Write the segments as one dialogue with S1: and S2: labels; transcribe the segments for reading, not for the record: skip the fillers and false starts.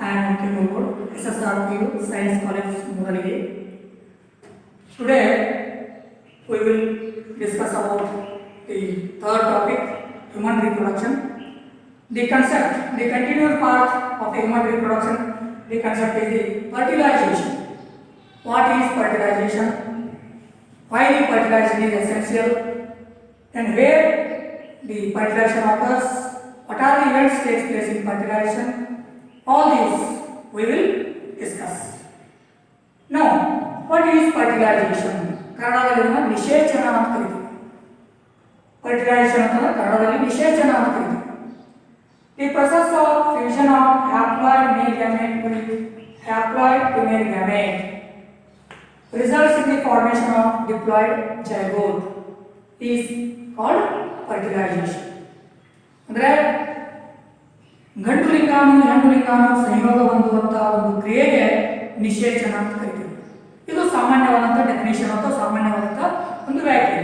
S1: am Kimur, SSRPU Science College, Murali. Today we will discuss about the third topic, human reproduction. The concept, the continuous part of the human reproduction, the concept is the fertilization. What is fertilization? Why the fertilization is essential? And where the fertilization occurs? What are the events takes place in fertilization? All these we will discuss. Now, what is fertilization? ಕನ್ನಡದಲ್ಲಿ ನಿಷೇಚನ ಅಂತ ಕರೀತೀವಿ. Fertilization ಅಂತ ಕನ್ನಡದಲ್ಲಿ ನಿಷೇಚನ ಅಂತ ಕರೀತೀವಿ. The process of fusion of haploid male gamete with haploid female gamete results in the formation of diploid zygote is called fertilization. ಅಂದ್ರೆ ಗಂಡು ಲಿಂಗಾಣು ಹೆಣ್ಣು ಲಿಂಗಾಣು ಸಂಯೋಗ ಹೊಂದುವಂತಹ ಒಂದು ಕ್ರಿಯೆಗೆ ನಿಷೇಚನ ಅಂತ ಕರೀತೀವಿ. ಇದು ಸಾಮಾನ್ಯವಾದಂಥ ಡೆಫಿನೇಷನ್ ಅಥವಾ ಸಾಮಾನ್ಯವಾದಂಥ ಒಂದು ವ್ಯಾಖ್ಯೆ.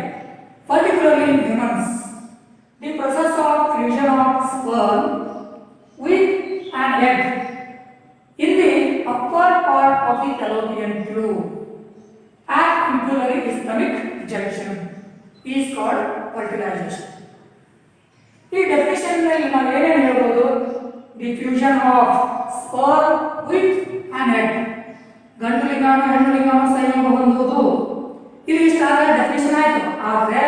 S1: Particularly in humans the process of fusion of sperm with an egg in the upper part of the fallopian tube at ampullary ischemic junction is called fertilization. ಈ ಡೆಫಿನೇಷನ್ ನಲ್ಲಿ ನಾವು ಏನೇನು ಹೇಳ್ಬೋದು? The fusion of sperm with an egg, ಗಂಡು ಲಿಂಗಾಣು ಹೆಣ್ಣು ಲಿಂಗಾಣು ಸಂಯೋಗ ಹೊಂದುವುದು, ಇದು ಇಷ್ಟಾದ ಡೆಫಿನೇಷನ್ ಆಯಿತು. ಆದರೆ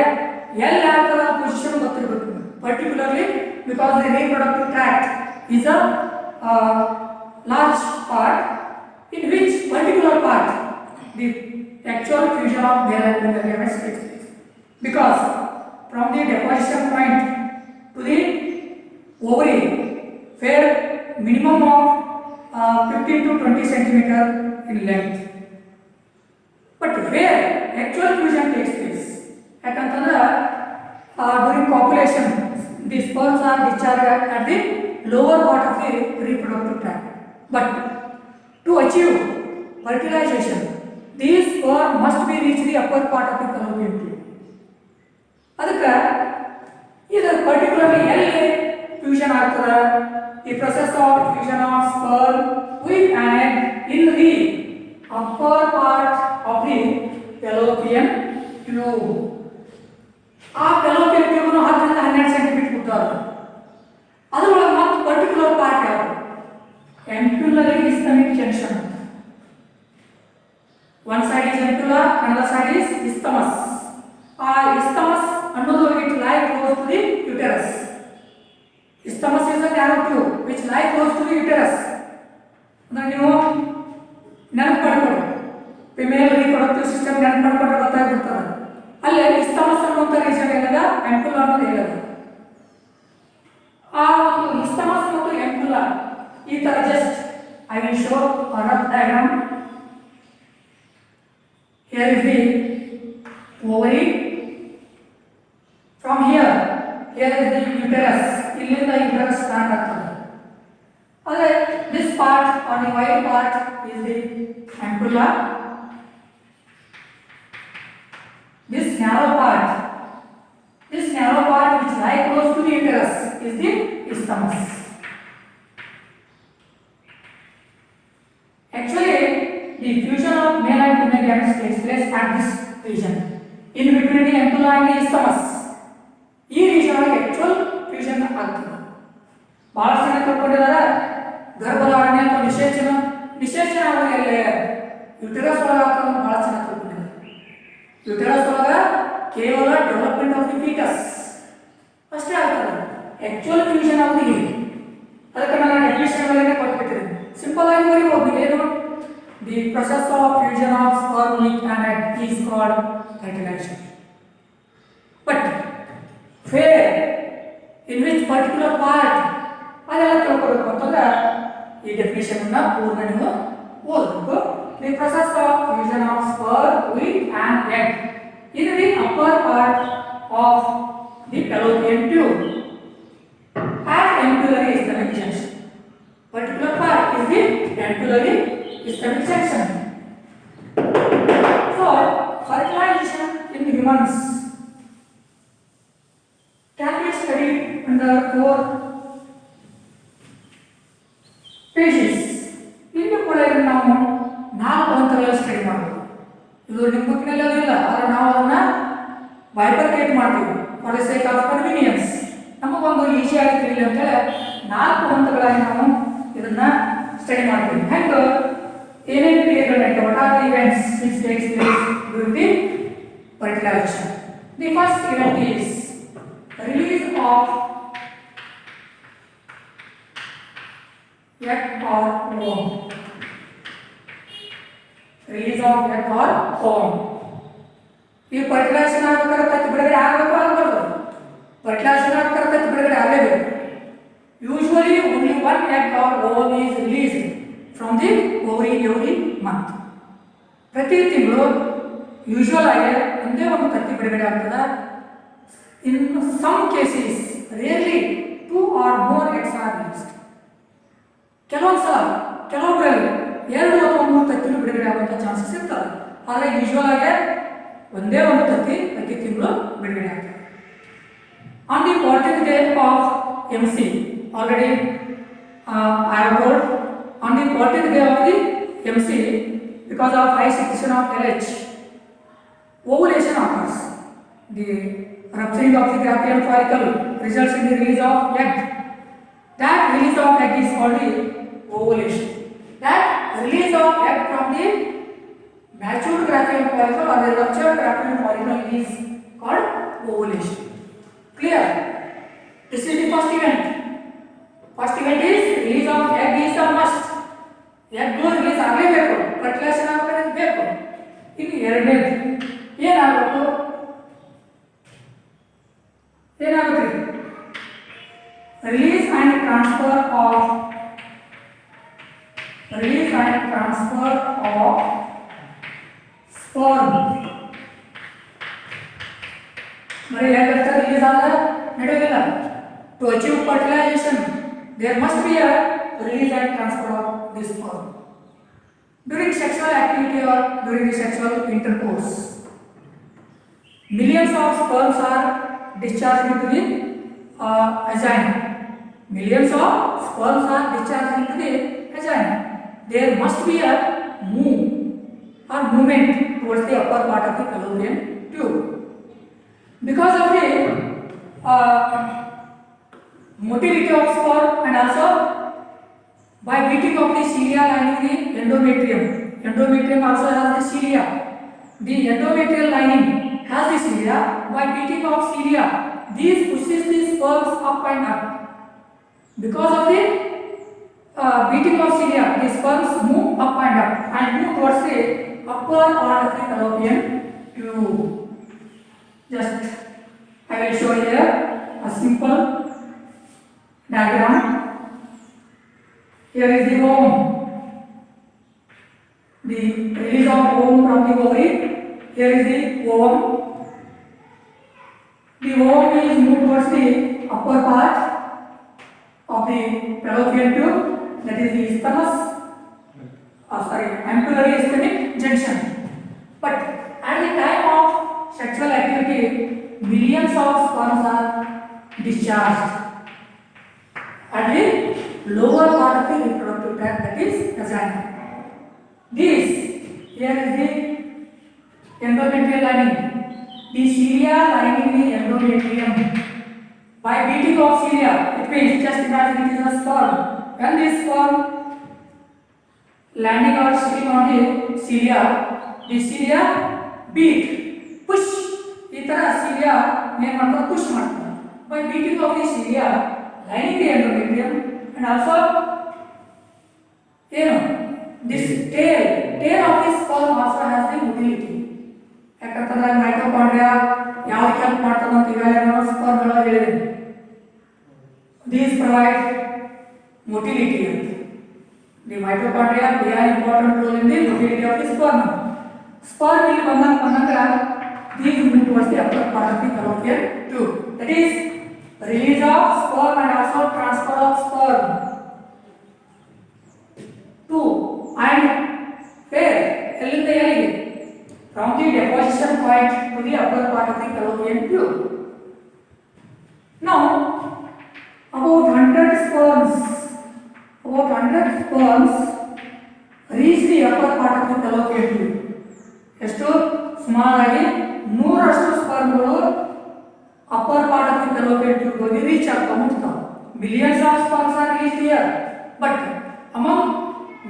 S1: ಎಲ್ಲಿ ಯಾವ ಥರದ ಪೊಸಿಷನ್ ಗೊತ್ತಿರಬೇಕು, particularly because the reproductive tract is a large part in which particular part the actual fusion of male and female gametes takes place, because from the deposition point to the ovary where minimum of 15 to 20 centimeter in length, but where actual fusion takes place yakantandra during copulation the sperms are discharged at the lower part of the reproductive tract, but to achieve fertilization these sperm must be reach the upper part of the fallopian tube. ಅದಕ್ಕೆ ಇದು particularly ಎಲ್ಲಿ fusion ಆಗ್ತದೆ? ಈ process of fusion of sperm with an egg in the upper part of the fallopian tube. ಆ fallopian tube 10 ರಿಂದ 12 centimetre ಉದ್ದ ಇದೆ. ಅದರೊಳಗೆ ಮತ್ತೆ ಪರ್ಟಿಕ್ಯುಲರ್ ಪಾರ್ಟ್ ಯಾವುದು? Ampullary ಇಸ್ಥಮಿಕ್ junction. One side is ampulla, another side is isthmus. Isthmus ಅನ್ನೋದು it lie close to the uterus. Isthmus is a narrow tube which lie close to the uterus. ಅಂದ್ರೆ ನೀವು ನೆನಪು ಮಾಡ್ಕೊಳ್ಳಿ, ಫಿಮೇಲ್ ರೀಪ್ರೊಡಕ್ಟಿವ್ ಸಿಸ್ಟಮ್ ನೆನಪು ಮಾಡ್ಕೊಂಡ್ರೆ ಗೊತ್ತಾಗ್ಬಿಡ್ತದೆ. ಅಲ್ಲಿ isthmus ಅನ್ನುವಂಥ region ಏನಿದೆ, ampulla ಅನ್ನೋದು ಏನಿದೆ, ಆ ಒಂದು isthmus ಮತ್ತು ampulla ಈ ತರ just I will show a rough diagram. Here is the ovary. From here is the uterus. Illinda uterus start ಆಗ್ತದೆ. ಆದರೆ this part or the white part is the ampulla. This narrow part which lie close to the uterus is the isthmus. Actually, the fusion of male and female gametes takes place at this region, in between the ampulla and the isthmus. ಈ region ಅಲ್ಲಿ actual fusion ಆಗ್ತದೆ. ಬಹಳಷ್ಟು ಜನ ತಿಳ್ಕೊಂಡಿದ್ದಾರೆ ಗರ್ಭಧಾರಣೆ ಅಥವಾ ನಿಷೇಚನ ಆಗೋಲ್ಲ uterus ಒಳಗೆ ಆಗ್ತದೆ ಅಂತ ಬಹಳ ಜನ ತಿಳ್ಕೊಂಡಿದ್ದಾರೆ. ಯುಟೆರಸ್ ಒಳಗೆ ಕೇವಲ ಡೆವಲಪ್ಮೆಂಟ್ ಆಫ್ ದಿ ಫೀಟಸ್ ಅಷ್ಟೇ ಆಗ್ತದೆ. ಆಕ್ಚುಯಲ್ ಫ್ಯೂಷನ್ ಆಗೋದು ಇಲ್ಲಿ. ಅದಕ್ಕೆ ನಾನು ಡೆಫಿನೇಷನ್ ಮೇಲೆ ಕೊಟ್ಬಿಟ್ಟಿದ್ದೀನಿ. ಸಿಂಪಲ್ ಆಗಿ ಬರೀಬಹುದು. ಏನು? The process of fusion of sperm with an egg is called fertilization. But where, in which particular part, ಅದೆಲ್ಲ ತಿಳ್ಕೋಬೇಕು ಅಂತಂದ್ರೆ ಈ ಡೆಫಿನೇಷನ್ ಅನ್ನ ಪೂರ್ಣ ನೀವು ಓದಬೇಕು. The process of fusion of sperm with an egg in the upper part of the fallopian tube at ampullary ischemic junction. Particular part is the ampullary ischemic junction. So, fertilization in humans can be studied under 4 phases. ಇದು ನಿಮ್ಮ ಬುಕ್ಕಿನಲ್ಲಿ ಅದಿಲ್ಲ, ಆದರೆ ನಾವು ಅದನ್ನು bifurcate ಮಾಡ್ತೀವಿ for the sake of convenience. ನಮಗೊಂದು ಈಸಿಯಾಗಿ ತಿಳಿಲಿ ಅಂತೇಳಿ 4 ಹಂತಗಳಾಗಿ ನಾವು ಇದನ್ನು ಸ್ಟಡಿ ಮಾಡ್ತೀವಿ. ಹೆಂಗೆ ಏನೇನು ಕ್ರಿಯೆಗಳು ನಡೀತಾವೆ, what are the events which takes place during the fertilization. The first event is release of egg or ovum. Release of egg or ovum. ಈ ಫರ್ಟಿಲೈಸೇಷನ್ ಆಗಬೇಕಾದ್ರೆ ತತ್ತಿ ಬಿಡುಗಡೆ ಆಗಬೇಕು ಆಗಬಾರ್ದು? ಫರ್ಟಿಲೈಸೇಷನ್ ಆಗಬೇಕಾದ್ರೆ ತತ್ತಿ ಬಿಡುಗಡೆ ಆಗಲೇಬೇಕು. Usually only one egg or ovum is released from the ovary every month. ಪ್ರತಿ ತಿಂಗಳು ಯೂಶುವಲ್ ಆಗಿ ಒಂದೇ ಒಂದು ತತ್ತಿ ಬಿಡುಗಡೆ ಆಗ್ತದೆ. In some cases rarely 2 or more eggs are released. ಕೆಲವೊಂದು ಸಲ ಕೆಲವೊಬ್ಬರಲ್ಲಿ 2 ಅಥವಾ 3 ತತ್ತಿಗಳು ಬಿಡುಗಡೆ ಆಗುವಂಥ ಚಾನ್ಸಸ್ ಇರ್ತದೆ. ಆದರೆ ಯೂಶುವಲ್ ಆಗಿ ಒಂದೇ ಒಂದು ತತ್ತಿ ಪ್ರತಿ ತಿಂಗಳು ಬಿಡುಗಡೆ ಆಗ್ತದೆ. On the 14th day of MC, already I have told, on the 14th day of the MC, because of high secretion of LH, ovulation occurs. The rupturing of the Graafian follicle results in the release of egg. That release of egg is called the ovulation. That release of egg from the matured Graafian follicle or the ruptured Graafian follicle is called ovulation. Clear? This is the first event. First event is release of egg is a must. Egg release ಆಗಲೇಬೇಕು, fertilization ಆಗಬೇಕು. ಇನ್ನು ಎರಡನೇದು ಏನಾಗಬೇಕು? ಏನಾಗುತ್ತೆ? Release and transfer of sperm. ಬರೀ ಹೇಗಂತ release ಆದ ನಡೆಯೋದಿಲ್ಲ. To achieve fertilization there must be a release and transfer of this sperm during sexual activity or during the sexual intercourse. Millions of sperms are discharged into the vagina. Millions of sperms are discharged into the vagina. There must be a movement towards the upper part of the fallopian tube. Because of the motility of sperm and also by beating of the cilia lining the endometrium. Endometrium also has the cilia. The endometrial lining has the cilia. By beating of cilia, these pushes the sperms up and up. Because of the beating of cilia, the sperms move up and up and move towards the upper part of the fallopian tube. Just I will show here a simple diagram. Here is the ovum. The release of ovum from the ovary. Here is the ovum. The ovum is moved towards the upper part of the fallopian tube, that is the isthmus. Ampullary isthmic junction. But at the time of sexual activity, millions of sperms are discharged at the lower part of the reproductive tract, that is vagina. This here is the endometrial lining. The cilia lining the endometrium. By beating of cilia, it means just imagine it is a sperm. When this sperm landing or sitting on the cilia beat, push. ಈ ತರ cilia ಏನು ಮಾಡ್ತಾರೆ? push ಮಾಡ್ತಾರೆ. By beating of the cilia lining the endometrium and also this tail of this sperm also has the motility. ಯಾಕಂತಂದ್ರೆ mitochondria ಯಾವ ಕೆಲಸ ಮಾಡ್ತದೆ ಅಂತ ಈಗಾಗಲೇ ನಾವು ಸ್ಪರ್ಮ್ ಗಳಲ್ಲಿ ಹೇಳಿದ್ದೇವೆ. These provide motility. The mitochondria play an important role in the motility of the sperm. Sperm will ಬಂದಾಗ these move towards the upper part of the fallopian tube. That is release of sperm and also transfer of sperm. 2 and where ಎಲ್ಲಿಂದ ಎಲ್ಲಿಗೆ? From the deposition point to the upper part of the fallopian tube. Now about 100 sperms reach the upper part of the fallopian tube. ಎಷ್ಟು ಸುಮಾರಾಗಿ 100ರಷ್ಟು ಸ್ಪರ್ಮ್ಗಳು upper part of the fallopian tube ಹೋಗಿ reach ಆಗ್ತಾ ಮುಟ್ತಾವೆ. millions of sperms are released here, but among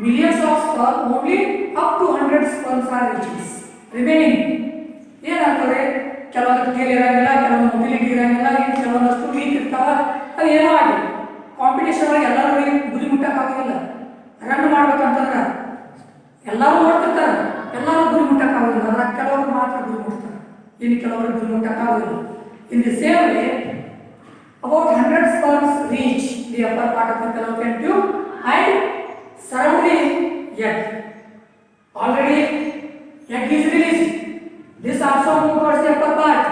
S1: millions of sperm only up to 100 sperms are reaches. remaining ಏನಾಗ್ತದೆ, ಕೆಲವೊಂದು scale ಇರಂಗಿಲ್ಲ, ಕೆಲವೊಂದು ಮೊಬಿಲಿಟಿ ಇರಂಗಿಲ್ಲ, ಕೆಲವೊಂದಷ್ಟು ವೀಕ್ ಇರ್ತಾವ. ಅದು ಏನೋ ಆಗಿ ಕಾಂಪಿಟೇಷನ್ ಒಳಗೆ ಎಲ್ಲರೂ ಗುರಿ ಮುಟ್ಟಕ್ಕಾಗೋದಿಲ್ಲ. ರನ್ ಮಾಡ್ಬೇಕಂತಂದ್ರೆ ಎಲ್ಲರೂ ಓಡ್ತಿರ್ತಾರೆ, ಎಲ್ಲರೂ ಗುರಿ ಮುಟ್ಟಕ್ಕಾಗೋದಿಲ್ಲ. ಅದ್ರಾಗ ಕೆಲವರು ಮಾತ್ರ ಗುರಿ ಮುಟ್ತಾರೆ, ಇನ್ನು ಕೆಲವರು ಗುರಿ ಮುಟ್ಟಕ್ಕಾಗೋದಿಲ್ಲ. In the same way, about 100 sperms reach the upper part of the fallopian tube and surround the egg. Already egg is released. This also moves towards the upper part.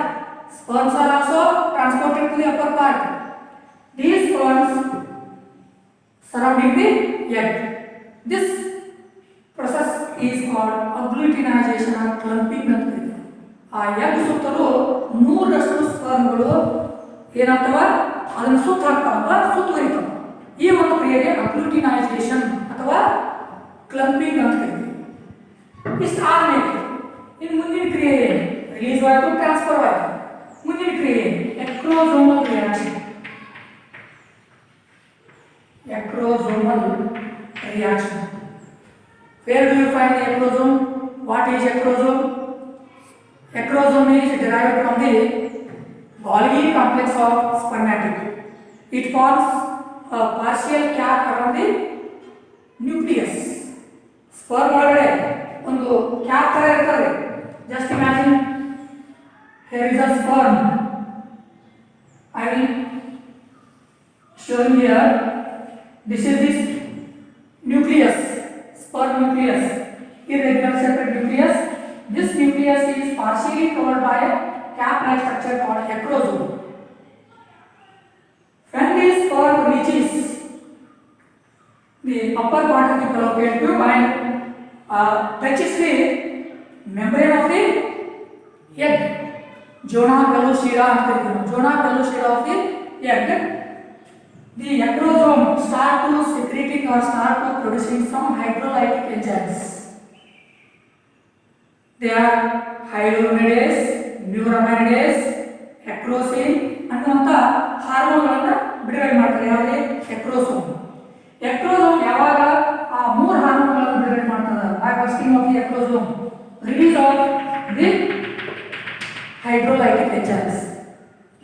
S1: Sperms are also transported to the upper part. These sperms surrounding the egg. This process is called agglutination or clumping ಅಂತ ಕರೀತಾರೆ. ಆ egg ಸುತ್ತಲೂ 100ರಷ್ಟು ಸ್ಪರ್ಮ್ಗಳು ಏನಾಗ್ತವ, ಅದನ್ನು ಸುತ್ತ ಹಾಕ್ತಾವ, ಸುತ್ತುವರಿತಾವ. ಈ ಒಂದು ಕ್ರಿಯೆಗೆ ಅಗ್ಲೂಟಿನೈಸೇಷನ್ ಅಥವಾ ಕ್ಲಂಪಿಂಗ್ ಅಂತ ಕರಿತೀವಿ. ಇಷ್ಟು ಆದ್ಮೇಲೆ ಇನ್ನು ಮುಂದಿನ ಕ್ರಿಯೆ ಏನು? ರಿಲೀಸ್ ಆಯಿತು, ಟ್ರಾನ್ಸ್ಫರ್ ಆಯಿತು. ಮುಂದಿನ ಕ್ರಿಯೆ acrosomal reaction. Acrosomal reaction. Where do you find the acrosome? What is acrosome? Acrosome is derived from the Golgi complex of spermatic. It forms a partial cap around the nucleus. Sperm ಒಳಗಡೆ ಒಂದು cap ತರ ಇರ್ತದೆ. Just imagine here is a sperm. I will show you here. This is this nucleus. Sperm nucleus, irregular separate nucleus. This nucleus is partially covered by a cap-like structure called acrosome. When this sperm reaches the upper part of the fallopian tube and touches the membrane of the egg, zona pellucida of the egg, the acrosome start to secreting or start to producing some hydrolytic enzymes. They are hyaluronidase, neuraminidase, acrosine ಅನ್ನುವಂಥ ಹಾರ್ಮೋನ್ಗಳನ್ನು ಬಿಡುಗಡೆ ಮಾಡ್ತಾರೆ. ಯಾವುದೇ ಎಕ್ರೋಸೋಮ್. ಎಕ್ರೋಸೋಮ್ ಯಾವಾಗ ಆ 3 ಹಾರ್ಮೋನ್ಗಳನ್ನು ಬಿಡುಗಡೆ ಮಾಡ್ತದೆ, by bursting of the acrosome, release of the hydrolytic enzymes,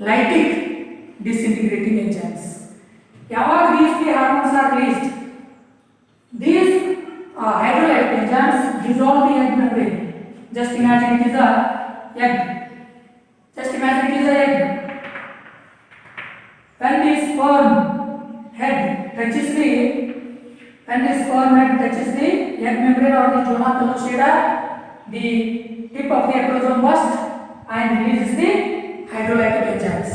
S1: lytic disintegrating enzymes. ಯಾವಾಗ these 3 hormones are released, these hydrolytic enzymes dissolve the egg membrane. Just imagine it is a egg. Just imagine it is a egg. When the sperm head touches the egg membrane or the zona pellucida, the tip of the acrosome bursts and releases the hydrolytic enzymes.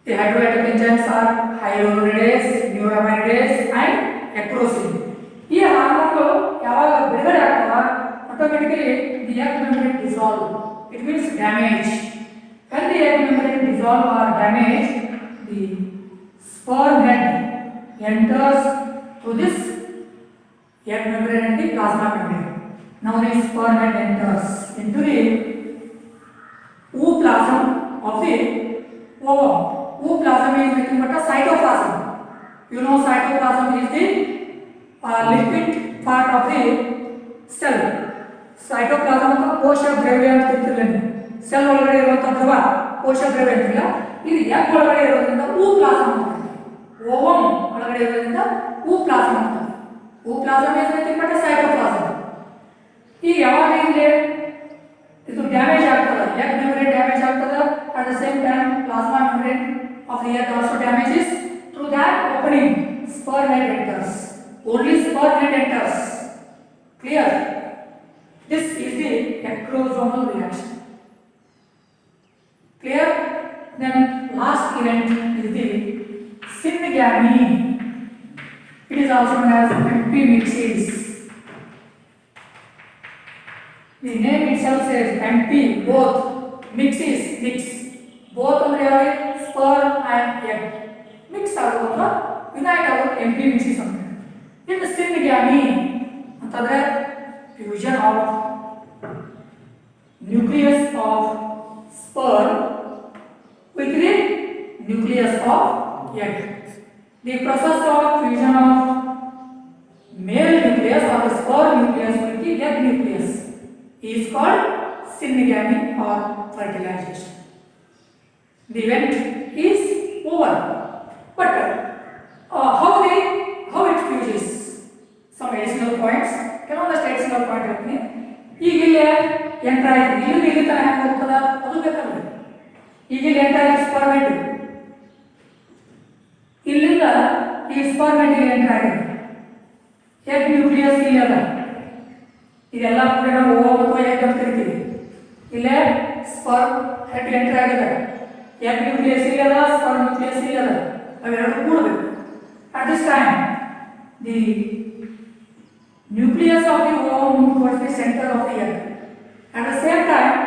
S1: The hydrolytic enzymes are hyaluronidase, neuraminidase and acrosine. ಈ ಹಾರ್ಮೋನ್ಗಳು ಯಾವಾಗ ಬಿಡುಗಡೆ ಆಗ್ತವ, automatically the egg membrane dissolve. It means damage. When the egg membrane dissolve or damage, the sperm head enters through this egg membrane and the plasma membrane. Now the sperm head enters into the ooplasm of the ovum. Ooplasm is nothing but a cytoplasm. You know cytoplasm is the liquid part of the cell. Cytoplasm ಅಂತ ಕೋಶ ದ್ರವ್ಯ ಅಂತ ಇರ್ತಿರಲಿಲ್ಲ. Cell ಒಳಗಡೆ ಇರುವಂತ ದ್ರವ ಕೋಶ ದ್ರವ್ಯ ಅಂತಿಲ್ಲ. ಇದು ಎಗ್ ಒಳಗಡೆ ಇರೋದ್ರಿಂದ ಓಪ್ಲಾಸಮ್ ಅಂತ ಕರೀತೀವಿ. ಓವಮ್ ಒಳಗಡೆ ಇರೋದ್ರಿಂದ ಓಪ್ಲಾಸಮ್ ಅಂತ ಕರೀತೀವಿ. ಓಪ್ಲಾಸಮ್ is nothing but a cytoplasm. ಈಗ ಯಾವಾಗ ಇಲ್ಲಿ ಇದು ಡ್ಯಾಮೇಜ್ ಆಗ್ತದೆ, ಎಗ್ ಮೆಂಬ್ರೇನ್ ಡ್ಯಾಮೇಜ್ ಆಗ್ತದೆ, at the same time plasma membrane of the egg also damages. Through that opening sperm head enters. Only sperm head enters. Clear? This is the acrosomal reaction. Clear? Then last event is the syngamy. It is also known as empimixis. The name itself says empty, both, mixis, mix. Both ಅಂದ್ರೆ ಯಾರು, sperm and egg mix ಆಗೋದು unite ಆಗೋದು empimixis ಅಂತ. ಇನ್ನು syngamy ಅಂತಂದ್ರೆ fusion of nucleus of sperm with the nucleus of egg. The process of fusion of male nucleus or the sperm nucleus with the egg nucleus is called synegamy or fertilization. The event is over. But how it fuses? Some additional points. ಕೆಲವೊಂದಷ್ಟು additional point ಹೇಳ್ತೀನಿ. ಈಗ ಇಲ್ಲಿ enter ಆಯ್ತು, ಇಲ್ಲಿ ತನಕ ಹೆಂಗೆ ಹೋಗ್ತದ ಅದು ಬೇಕಲ್ಲ. ಈಗ ಇಲ್ಲಿ ಎಂಟರ್ ಆಯ್ತು ಸ್ಪರ್ಮೆಟ್, ಇಲ್ಲಿಂದ ಈ ಸ್ಪರ್ಮೆಟ್ ಇಲ್ಲಿ ಎಂಟರ್ ಆಗಿದೆ. ಎಗ್ ನ್ಯೂಕ್ಲಿಯಸ್ ಇಲ್ಲಿ ಅದ, ಇದೆಲ್ಲ ಕೂಡ ನಾವು ಓ ಅಥವಾ ಎಗ್ ಅಂತ ಕರಿತೀವಿ. ಇಲ್ಲೇ ಸ್ಪರ್ಮ್ ಹೆಡ್ ಎಂಟರ್ ಆಗಿದೆ, ಎಗ್ ನ್ಯೂಕ್ಲಿಯಸ್ ಇಲ್ಲಿ ಅದ, ಸ್ಪರ್ಮ್ ನ್ಯೂಕ್ಲಿಯಸ್ ಇಲ್ಲಿ ಅದ, ಅವೆರಡು ಕೂಡಬೇಕು. At this time, the nucleus of the ovum moves towards the center of the egg. At the same time,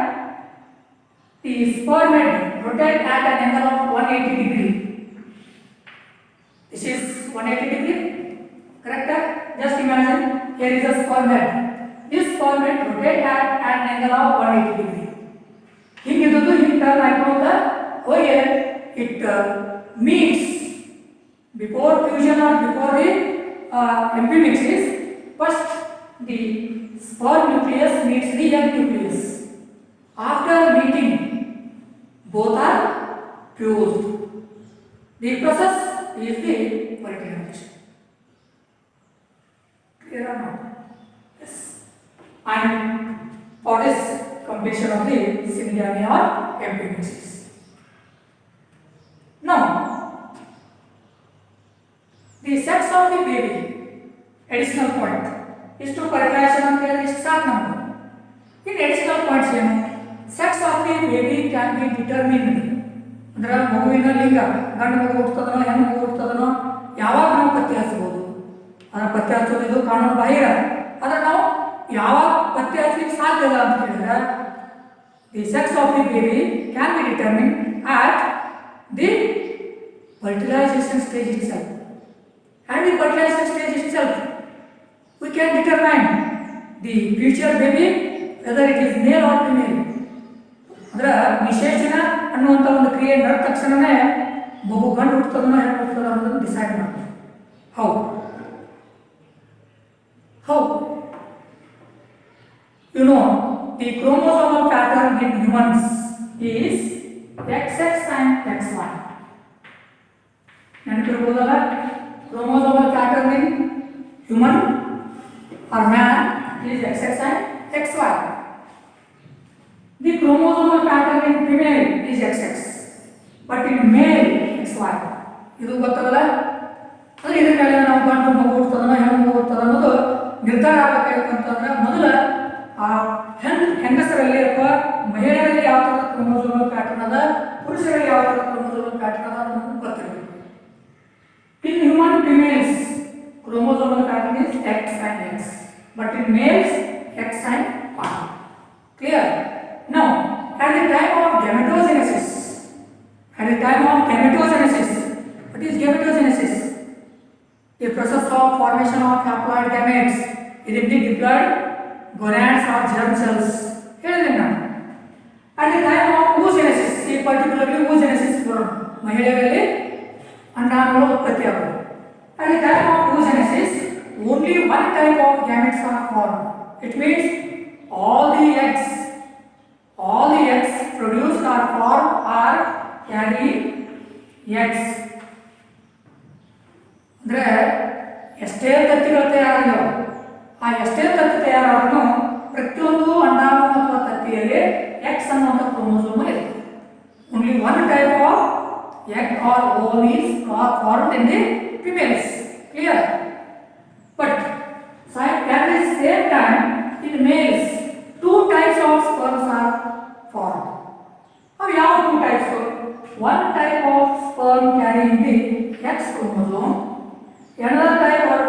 S1: the spermid rotate at an angle of 180 degree. This is 180 degree, correct? Just imagine here is a spermid. This spermid rotate at an angle of 180 degree. ಹಿಂಗಿದ್ದು ಹಿಂಗೆ turn ಹಾಕೋತ ಹೋಗಿ it meets before fusion or before the epimixis. First the sperm nucleus meets the egg nucleus. After meeting, both are fused. The process is the fertilization. Clear or not? Yes. And for this completion of the synegamy or epimixis. Now, the sex of the baby, additional point, is to fertilization of the start number. In additional points, sex of the baby can be determined. ಅಂದ್ರೆ ಮಗುವಿನ ಲಿಂಗ ಗಂಡು ಮಗು ಹುಟ್ಟುತ್ತದನೋ ಹೆಣ್ಣು ಮಗು ಹುಟ್ಟುತ್ತದನೋ ಯಾವಾಗ ನಾವು ಪತ್ತೆ ಹಚ್ಚಬಹುದು. ಅದರ ಪತ್ತೆ ಹಚ್ಚೋದು ಇದು ಕಾನೂನು ಬಾಹಿರ. ಆದರೆ ನಾವು ಯಾವಾಗ ಪತ್ತೆ ಹಚ್ಚಲಿಕ್ಕೆ ಸಾಧ್ಯ ಇಲ್ಲ ಅಂತ ಹೇಳಿದ್ರೆ the sex of the baby can be determined at the fertilization stage itself. And the fertilization stage itself, we can determine the future baby whether it is male or female. ಅಂದ್ರೆ ನಿಷೇಚನ ಅನ್ನುವಂಥ ಒಂದು ಕ್ರಿಯೆ ನಡೆದ ತಕ್ಷಣವೇ ಮಗು ಗಂಡು ಹುಟ್ಟುತ್ತದನೋ ಹೆಣ್ಣು ಹುಟ್ಟುತ್ತದೋ ಅನ್ನೋದನ್ನು ಡಿಸೈಡ್ ಮಾಡ್ತೀವಿ. How? You know, the chromosomal pattern in humans is XX and XY. ನೆನಪಿರ್ಬೋದಲ್ಲ, chromosomal pattern in human or man is XX and XY. The chromosomal pattern in female is XX, but in male XY. ಇದು ಗೊತ್ತಲ್ಲ, ಅಂದ್ರೆ ಇದ್ರ ಮೇಲೆ ನಾವು ಗಂಡು ಮಗು ಹುಟ್ಟುತ್ತದನೋ ಹೆಣ್ಣು ಮಗು ಹುಟ್ಟುತ್ತದೋ ಅನ್ನೋದು ನಿರ್ಧಾರ ಆಗಬೇಕಂತಂದ್ರೆ ಮೊದಲು ಆ ಹೆಂಗಸರಲ್ಲಿ ಅಥವಾ ಮಹಿಳೆಯರಲ್ಲಿ ಯಾವ ಥರದ ಕ್ರೋಮೋಸೋಮಲ್ ಪ್ಯಾಟರ್ನ್ ಅದ, ಪುರುಷರಲ್ಲಿ ಯಾವ ಥರದ ಕ್ರೋಮೋಸೋಮಲ್ ಪ್ಯಾಟರ್ನ್ ಅದ ಅನ್ನೋದು ಗೊತ್ತಿರಬೇಕು. In human females, chromosomal pattern is X and X, but in males, X and Y. Clear? Now, at the time of gametogenesis, what is gametogenesis? The process of formation of haploid gametes in the diploid gonads or germ cells. At the time of oogenesis, particularly oogenesis, ಮಹಿಳೆಯರಲ್ಲಿ ಅಂಡಾಣುಗಳು ಉತ್ಪತ್ತಿಯಾಗುವುದು. At the time of oogenesis, only one type of gametes are formed. It means all the eggs produced or formed are carry eggs. ಅಂದ್ರೆ ಎಷ್ಟೇ ತತ್ತಿಗಳು ತಯಾರಾಗಿವೆ, ಆ ಎಷ್ಟೇ ತತ್ತಿ ತಯಾರಾದ್ರೂ ಪ್ರತಿಯೊಂದು ಅಂಡಾಣು ಅಥವಾ ತತ್ತಿಯಲ್ಲಿ X ಅನ್ನುವಂಥ ಕ್ರೋಮೋಸೋಮ್ ಇರುತ್ತೆ. Only one type of egg or ovum is formed in the females. Clear? But at the same time, in males, two types of sperms are formed. Now, we have two types. One type of sperm carrying the X chromosome, another type or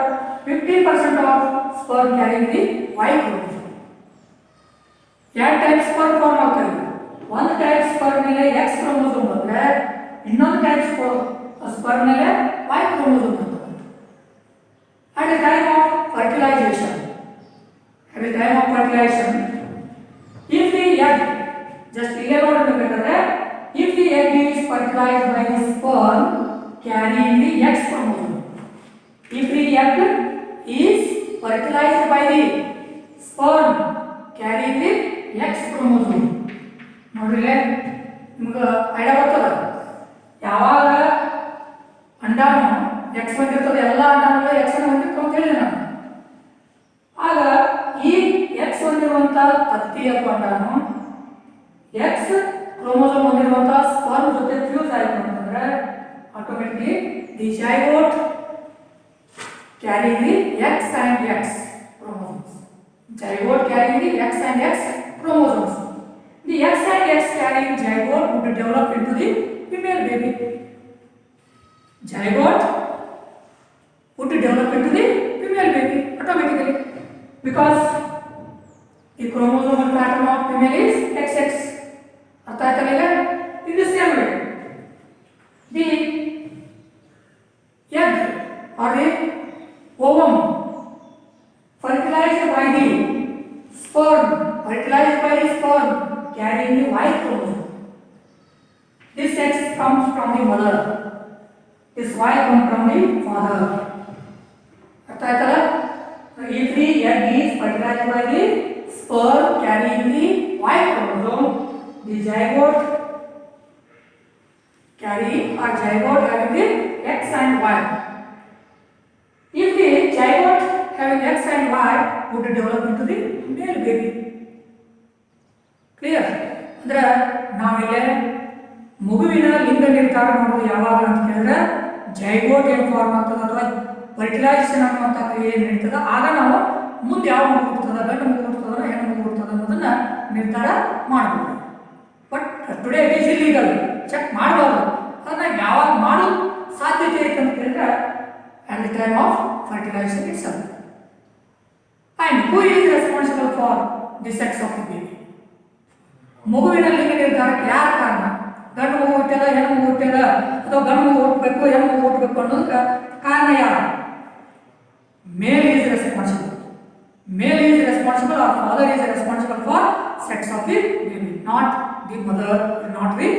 S1: 50% of sperm carrying the Y chromosome. Two types sperm form ಆಗ್ತದೆ. One type sperm ಮೇಲೆ X chromosome ಬಂದ್ರೆ ಇನ್ನೊಂದು type sperm ಮೇಲೆ Y chromosome ಬರ್ತದೆ. At the time of fertilization, if the egg fertilized by the sperm carrying the X chromosome. If the egg is fertilized by the sperm carrying the X chromosome. ನೋಡ್ರಿ ನಿಮ್ಗೆ idea ಬರ್ತದ ಯಾವಾಗ ಅಂಡಾಣು X ಹೊಂದಿರ್ತದೆ ಎಲ್ಲ ಅಂಡಾಣುಗಳು X ಅನ್ನು ಹೊಂದಿರ್ತವೆ ಅಂತ ಹೇಳಿದೆ ನಾನು. ಆಗ ಈ X ಹೊಂದಿರುವಂತ ತತ್ತಿ ಅಥವಾ ಅಂಡಾಣು X ಕ್ರೋಮೋಸೋಮ್ ಹೊಂದಿರುವಂತ ಸ್ಪರ್ಮ್ ಜೊತೆ ಫ್ಯೂಸ್ ಆಯಿತು ಅಂತಂದ್ರೆ automatically the zygote carrying the X and X chromosomes. Zygote carrying the X and X chromosomes. The X and X carrying zygote would develop into the female baby. Zygote would develop into the female baby automatically because the chromosomal pattern of female is XX. अर्थ आयता ಈಗ in the same way the egg or the ovum fertilized by the sperm carrying the Y chromosome. This X comes from the mother, this Y comes from the father. अर्थ आयता if the egg is fertilized by the sperm carrying the Y chromosome, the zygote having the X and Y. If the zygote having X and Y would develop into the male baby. Clear? ಅಂದ್ರೆ ನಾವಿಲ್ಲಿ ಮಗುವಿನ ಲಿಂಗ ನಿರ್ಧಾರ ಮಾಡೋದು ಯಾವಾಗ ಅಂತ ಕೇಳಿದ್ರೆ zygote ಏನು ಫಾರ್ಮ್ ಆಗ್ತದೆ ಅಥವಾ ಫರ್ಟಿಲೈಸೇಷನ್ ಅನ್ನುವಂಥ ಕ್ರಿಯೆ ಏನು ನಡೀತದೆ ಆಗ ನಾವು ಮುಂದೆ ಯಾವ ಮಗು ಹುಡ್ತದ ಗಂಡು ಮಗು ಹುಡ್ತದ ಹೆಣ್ಣು ಮಗು ಹುಡ್ತದ ಅನ್ನೋದನ್ನ ನಿರ್ಧಾರ ಮಾಡಬಹುದು. But today it is illegal, check ಮಾಡಬಾರ್ದು. ಅದನ್ನ ಯಾವಾಗ ಮಾಡೋ ಸಾಧ್ಯತೆ ಐತೆ ಅಂತ ಕೇಳಿದ್ರೆ at the time of fertilization itself. And who is responsible for the sex of the baby? ಮಗುವಿನ ಲಿಂಗ ನಿರ್ಧಾರಕ್ಕೆ ಯಾರು ಕಾರಣ? ಗಂಡು ಮಗು ಹುಟ್ಟ್ಯದ ಹೆಣ್ಣು ಮಗು ಹುಟ್ಟ್ಯದ ಅಥವಾ ಗಂಡು ಮಗು ಹುಟ್ಟಬೇಕು ಹೆಣ್ಣು ಮಗು ಹುಟ್ಟಬೇಕು ಅನ್ನೋದಕ್ಕೆ ಕಾರಣ ಯಾರು? Male is responsible. Male is responsible or father is responsible for sex of the baby, not the mother, not the